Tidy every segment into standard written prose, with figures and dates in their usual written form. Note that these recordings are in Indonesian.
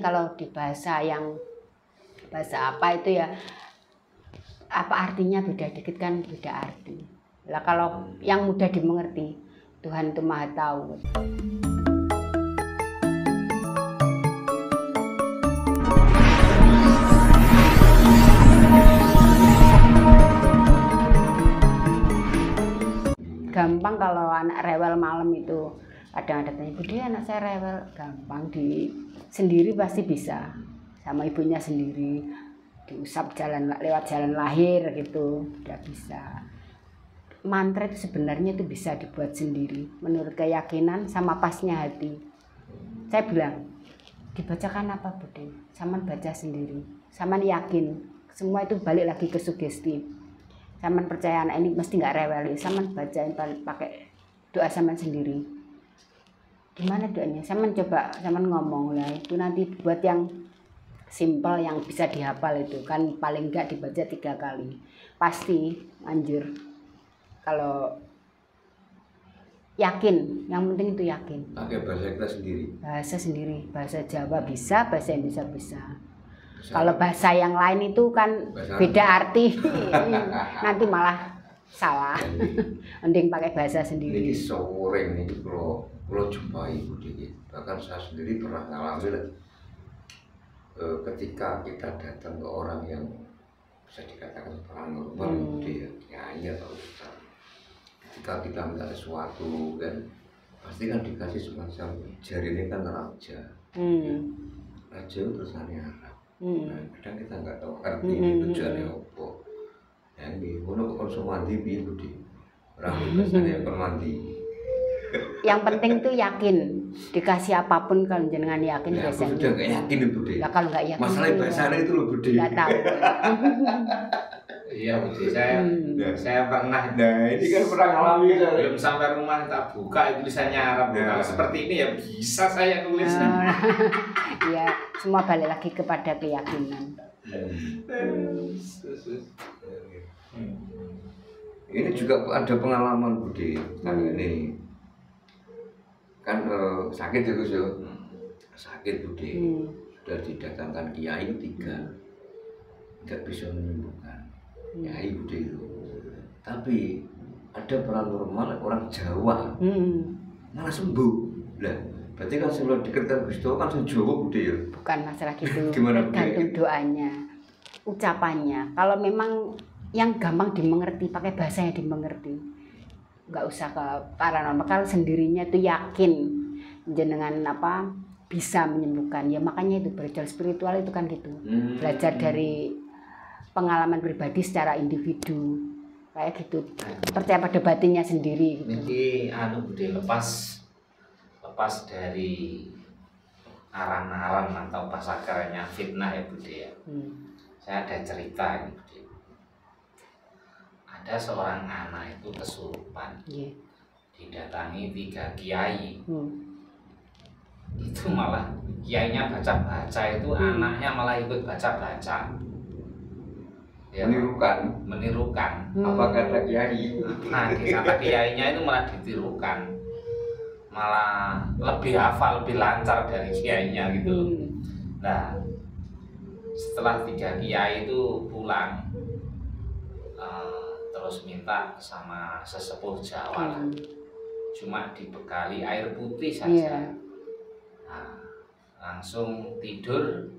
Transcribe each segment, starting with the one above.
kalau di bahasa apa itu ya, apa artinya beda dikit kan beda arti. Lah kalau yang mudah dimengerti, Tuhan itu Maha Tahu. Gampang kalau anak rewel malam itu, kadang ada tanya, Budi anak saya rewel, gampang sendiri pasti bisa, sama ibunya sendiri, diusap lewat jalan lahir gitu, udah bisa. Mantra itu sebenarnya itu bisa dibuat sendiri, menurut keyakinan sama pasnya hati. Saya bilang, dibacakan apa Budi? Saman baca sendiri, saman yakin, semua itu balik lagi ke sugesti. Saman percaya anak ini mesti nggak rewel, saman bacain pakai doa saman sendiri. Gimana doanya? Saman coba, saman ngomong lah. Itu nanti buat yang simple, yang bisa dihafal itu kan paling nggak dibaca 3 kali. Pasti anjur. Kalau yakin, yang penting itu yakin. Pakai bahasa kita sendiri. Bahasa sendiri, bahasa Jawa bisa, bahasa Indonesia bisa. Kalau bahasa yang lain itu kan beda arti, nanti malah salah. Mending pakai bahasa sendiri. Ini sore ini kalau jumpai Budi, bahkan saya sendiri pernah ngalamin ketika kita datang ke orang yang bisa dikatakan paranormal, Budi ya atau Ustaz. Ketika kita minta sesuatu kan, pasti kan dikasih semacam jari ini kan raja. Raja itu terusannya Arab. Nah, kadang kita nggak tahu artinya tujuannya apa. Ya ini, mana konsum mandi biru di orang biasanya permandi. Yang penting tuh yakin, dikasih apapun kalau jenengan yakin ya, biasanya. Sudah nggak yakin itu Budi. Ya kalau nggak yakin. Masalah bahasanya itu loh Budi. Nggak tahu. Iya Budi, saya pernah. Nah ini kan pernah ngalami kan. Belum sampai rumah tak buka tulisannya Arab. Kalau seperti ini ya bisa saya tulis. Ya semua balik lagi kepada keyakinan. Ini juga ada pengalaman Budi. Ini kan sakit ya Gus ya. Sakit Budi. Sudah didatangkan kiai 3, nggak bisa menyembuhkan. Kiai Budi itu. Tapi ada paranormal orang Jawa malah sembuh. Lah, berarti kan sebelum dikatakan Gusto kan Jawa Budi ya. Bukan masalah gitu. Gimana tergantung doanya, ucapannya. Kalau memang yang gampang dimengerti, pakai bahasa yang dimengerti, nggak usah ke paranormal. Kalau sendirinya itu yakin jenengan apa bisa menyembuhkan. Ya makanya itu belajar spiritual itu kan gitu. Belajar dari pengalaman pribadi secara individu kayak gitu, percaya pada batinnya sendiri gitu. Jadi Budi lepas dari aran-aran atau bahasa kerennya fitnah ya Budi ya. Saya ada cerita ini Budi. Ada seorang anak itu kesurupan, didatangi 3 kiai. Itu malah kiainya baca-baca itu anaknya malah ikut baca-baca. Ya, menirukan. Apa kata kiai? Nah, kata kiainya itu malah ditirukan, malah lebih hafal, lebih lancar dari kiainya gitu. Nah, setelah 3 kiai itu pulang, terus minta sama sesepuh Jawa, cuma dibekali air putih saja. Nah, langsung tidur.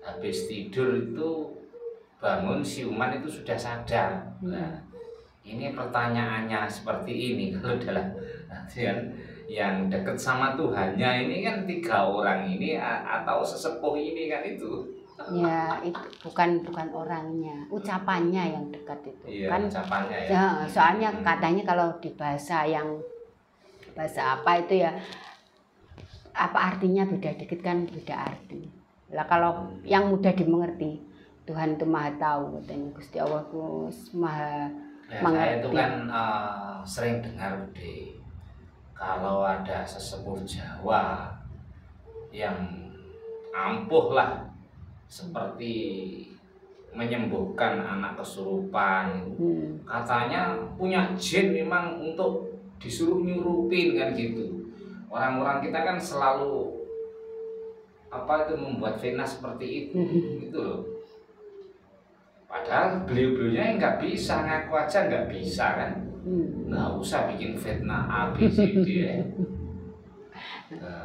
Habis tidur itu bangun siuman itu sudah sadar. Nah, ini pertanyaannya seperti ini, kalau dalam yang dekat sama Tuhannya ini kan 3 orang ini atau sesepuh ini kan itu. Ya itu bukan orangnya, ucapannya yang dekat itu. Iya, kan ucapannya ya. Ya, soalnya katanya kalau di bahasa apa itu ya, apa artinya beda dikit kan beda arti. Lah kalau yang mudah dimengerti, Tuhan itu Maha Tahu, katanya Gusti Allah itu Maha mengerti. Saya itu kan sering dengar Budi, kalau ada sesepuh Jawa yang ampuh lah, seperti menyembuhkan anak kesurupan, katanya punya jin memang untuk disuruh nyurupin kan gitu. Orang-orang kita kan selalu apa itu membuat fitnah seperti itu, gitu loh. Padahal beliau-beliaunya nggak bisa, ngaku aja nggak bisa kan, nggak usah bikin fitnah A B C D ya.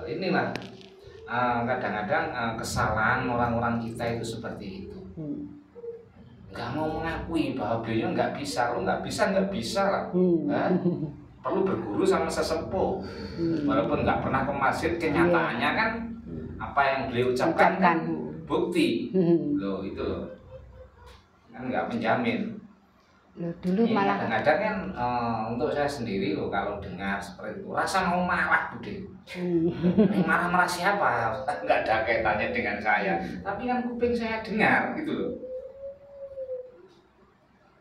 Inilah kadang-kadang kesalahan orang-orang kita itu seperti itu. Nggak mau mengakui bahwa beliau nggak bisa, lo nggak bisa lah. Perlu berguru sama sesepuh, walaupun nggak pernah ke masjid, kenyataannya kan apa yang beliau ucapkan kan bukti, loh itu loh, kan nggak menjamin. Loh, dulu malah kadang-kadang kan untuk saya sendiri loh kalau dengar seperti itu rasa mau marah Bude. Marah-marah siapa? Nggak ada kaitannya dengan saya, tapi kan kuping saya dengar gitu loh.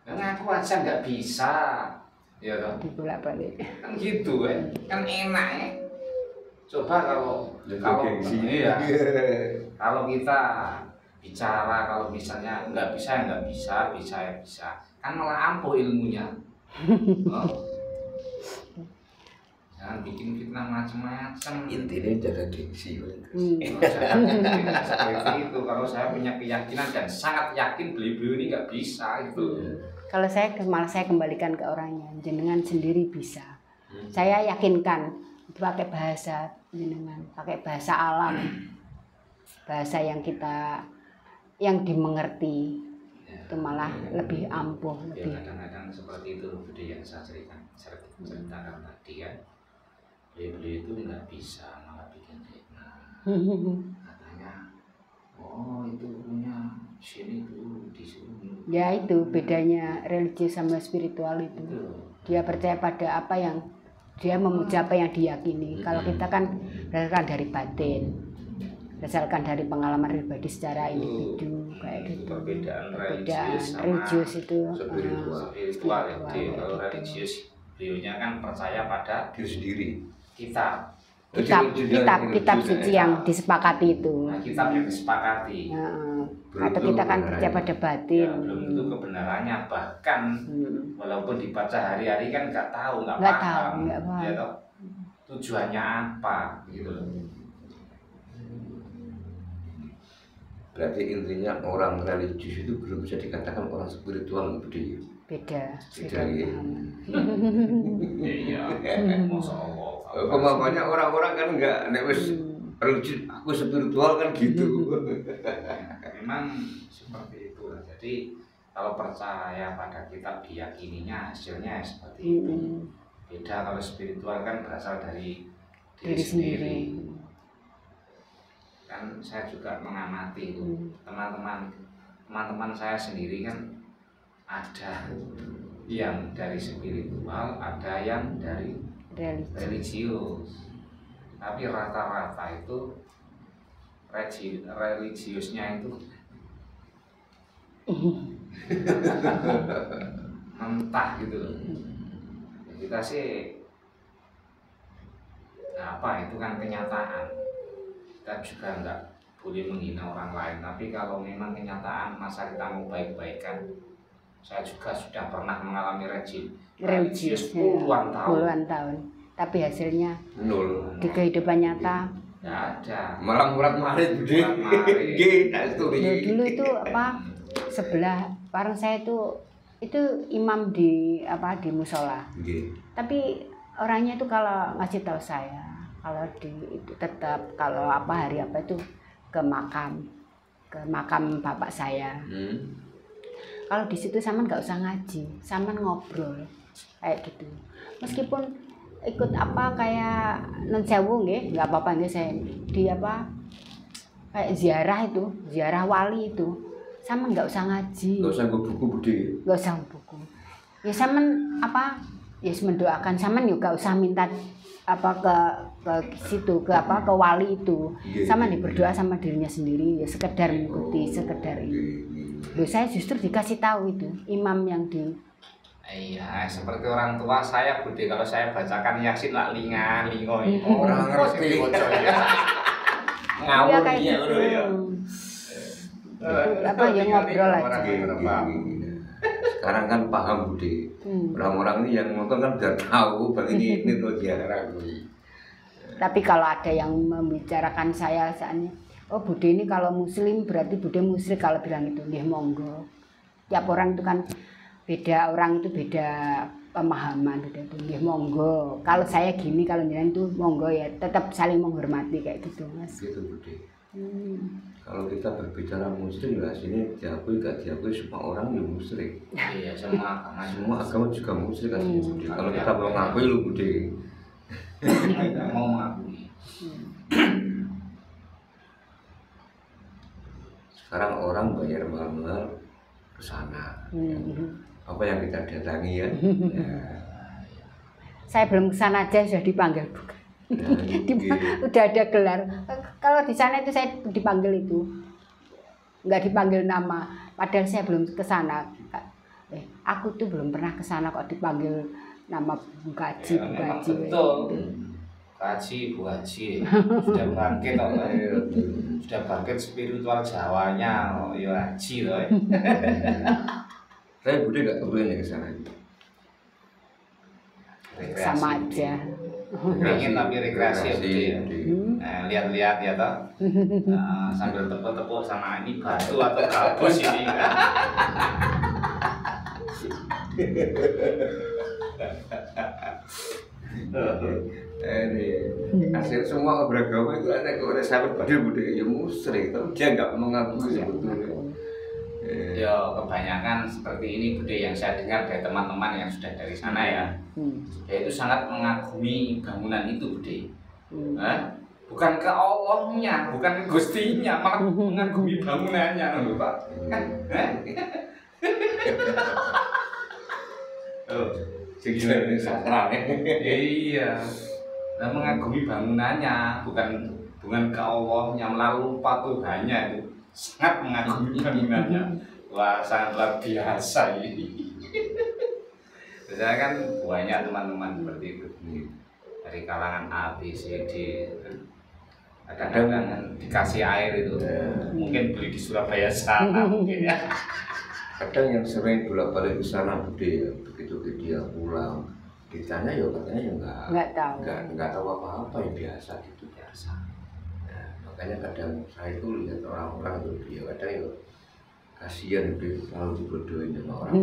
Ngaku aja nggak bisa, ya toh. Dibolak-balik. Kan gitu kan enak ya. Coba kalau iya, kalau kita bicara kalau misalnya nggak bisa ya nggak bisa, bisa ya bisa, kan malah ampuh ilmunya. Jangan bikin fitnah macam-macam. Intinya jaga gengsi. Seperti itu. Kalau saya punya keyakinan dan sangat yakin beliau-beliau ini nggak bisa gitu. Kalau malah saya kembalikan ke orangnya, jenengan sendiri bisa. Saya yakinkan itu pakai bahasa jenengan, pakai bahasa alam, bahasa yang dimengerti, itu malah lebih ampuh, lebih. Kadang-kadang seperti itu Bude yang saya ceritakan tadi kan, beliau itu nggak bisa malah bikin fitnah. Katanya, oh itu punya sini tuh disuruh. Ya itu bedanya religius sama spiritual itu. Dia percaya pada apa yang dia memuja, apa yang diyakini. Kalau kita kan berdasarkan dari batin, berdasarkan dari pengalaman pribadi secara individu kayak gitu. Perbedaan religius itu spiritual. Kalau religius beliaunya kan percaya pada diri sendiri. Kitab suci yang disepakati itu. Nah, kitab yang disepakati. Atau kita kan percaya pada batin. Ya, belum tentu kebenarannya, bahkan walaupun dibaca hari-hari kan nggak tahu, nggak paham. Ya, toh? Tujuannya apa gitu loh. Berarti intinya orang religius itu belum bisa dikatakan orang spiritual Bude. Beda ya. Iya. Masya Allah. Pemahamannya orang-orang kan enggak nek wis religius aku spiritual kan gitu. Memang seperti itu. Jadi kalau percaya pada kitab diyakininya hasilnya seperti itu. Beda kalau spiritual kan berasal dari diri sendiri. Kan saya juga mengamati itu teman-teman saya sendiri kan ada yang dari spiritual, ada yang dari religius. Tapi rata-rata itu religiusnya itu mentah gitu loh. Kita sih apa itu kan kenyataan. Kita juga nggak boleh menghina orang lain. Tapi kalau memang kenyataan masa kita mau baik-baikan, saya juga sudah pernah mengalami religius puluhan tahun. Tapi hasilnya nol. Di kehidupan nyata nggak ada. Malah murah-marit Bude. Dulu itu apa sebelah warung saya itu imam di musola. Tapi orangnya itu kalau ngasih tahu saya kalau itu tetap kalau hari apa itu ke makam bapak saya. Kalau di situ Saman nggak usah ngaji, Saman ngobrol kayak gitu. Meskipun ikut kayak non sewu nggak apa-apa saya di kayak ziarah wali itu, Saman nggak usah ngaji. Nggak usah buku Bude. Nggak usah buku. Ya Saman ya mendoakan, Saman juga nggak usah minta ke situ ke wali itu. Saman berdoa sama dirinya sendiri ya sekedar mengikuti sekedar ini. Loh, saya justru dikasih tahu itu imam yang di iya seperti orang tua saya Bude, kalau saya bacakan Yasin lah lingo orang ngerti ngawur kayak dia gitu. Ya ngobrol aja. Sekarang kan paham Bude. Orang-orang ini yang nonton kan udah tahu bagi ini tuh ziarah. Tapi kalau ada yang membicarakan saya saatnya oh Bude ini kalau muslim berarti Bude musyrik, kalau bilang itu nggih monggo. Tiap orang itu kan beda, orang itu beda pemahaman, beda itu nggih monggo. Kalau saya gini, kalau jenengan itu monggo ya, tetap saling menghormati kayak gitu Mas. Gitu Bude. Kalau kita berbicara muslim lah sini diakui gak diakui semua orang yang musyrik. Iya, semua agama juga musyrik kan Bude. Kalau kita mau ngakui lu Bude. Tidak mau mengakui. Sekarang orang bayar mahal-mahal ke sana. Apa yang kita datangi ya? Saya belum ke sana aja sudah dipanggil bukan. Udah ada gelar. Kalau di sana itu saya dipanggil itu, nggak dipanggil nama. Padahal saya belum ke sana. Aku tuh belum pernah ke sana kok dipanggil nama Bu Kaji, Bu Kaji. Betul. Kaji, Bu Haji. Sudah bangkit apa? Sudah bangkit spiritual Jawanya, ya Haji loh. Saya Bude nggak kepengen ya ke sana. Sama aja. Ingin tapi rekreasi ya Bude ya. Lihat-lihat ya toh. Sambil tepuk-tepuk sama ini batu atau gabus ini. Ini hasil semua beragama itu ada kepada sahabat pada Bude ya musyrik, tapi dia nggak mengakui sebetulnya. Ya kebanyakan seperti ini Bude yang saya dengar dari teman-teman yang sudah dari sana ya. Dia itu sangat mengagumi bangunan itu Bude. Bukan ke Allahnya, bukan ke Gustinya, malah mengagumi bangunannya loh Pak. Kan? Segila ini sakral ya. Iya. Nah, mengagumi bangunannya, bukan ke Allahnya, malah lupa Tuhannya itu. Sangat mengagumi bangunannya. Wah, sangat luar biasa ini. Saya kan banyak teman-teman seperti itu dari kalangan A, B, C, D. Kadang-kadang dikasih air itu, mungkin beli di Surabaya sana mungkin ya. Kadang yang sering bolak-balik ke sana Bude, begitu dia pulang ditanya ya katanya ya nggak tahu apa-apa, yang biasa gitu biasa. Nah, makanya kadang saya itu lihat orang-orang itu dia kadang ya kasihan dia selalu dibodohin sama orang.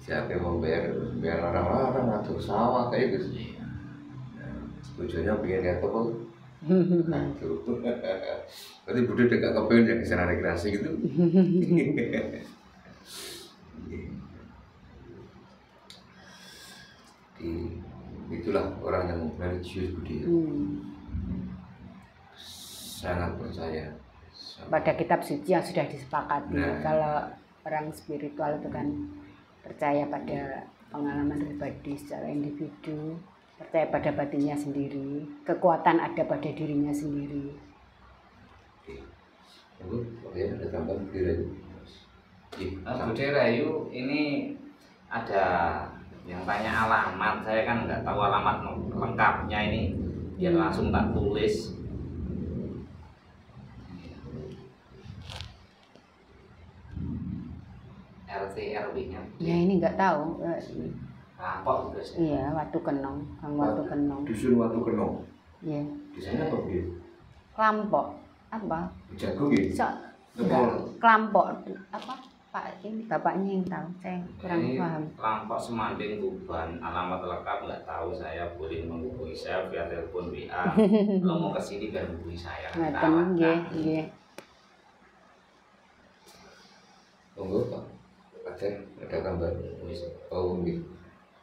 Siapa yang mau bayar orang-orang atau sawah kayak gitu. Nah, tujuannya pengen lihat apa? Nah, itu. Berarti Bude udah gak kepengen ya ke sana rekreasi gitu. Itulah orang yang religius Bude. Sangat percaya pada kitab suci yang sudah disepakati. Kalau orang spiritual itu kan percaya pada pengalaman pribadi secara individu, percaya pada batinnya sendiri, kekuatan ada pada dirinya sendiri. Oke, ada tambahan Bude Rahayu. Bude Rahayu ini ada yang tanya alamat, saya kan nggak tahu alamat lengkapnya ini, biar langsung tak tulis. RT RW-nya. Ya ini nggak tahu. Lampok juga sih. Iya, Watu Kenong, Kang Watu Kenong. Dusun Watu Kenong. Iya. Di sana apa Bude? Lampok apa? Jagung ya? Kelampok apa? Pak ini bapaknya yang tahu, saya kurang paham. Lampok Semanding Tuban, alamat lengkap nggak tahu, saya boleh menghubungi saya via telepon WA. Kalau mau kesini biar hubungi saya. Nggih. Monggo Pak. Ada gambar. Oh nggih.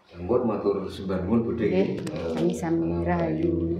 Sampun matur sembah nuwun Bude. Nggih, kami sami rahayu.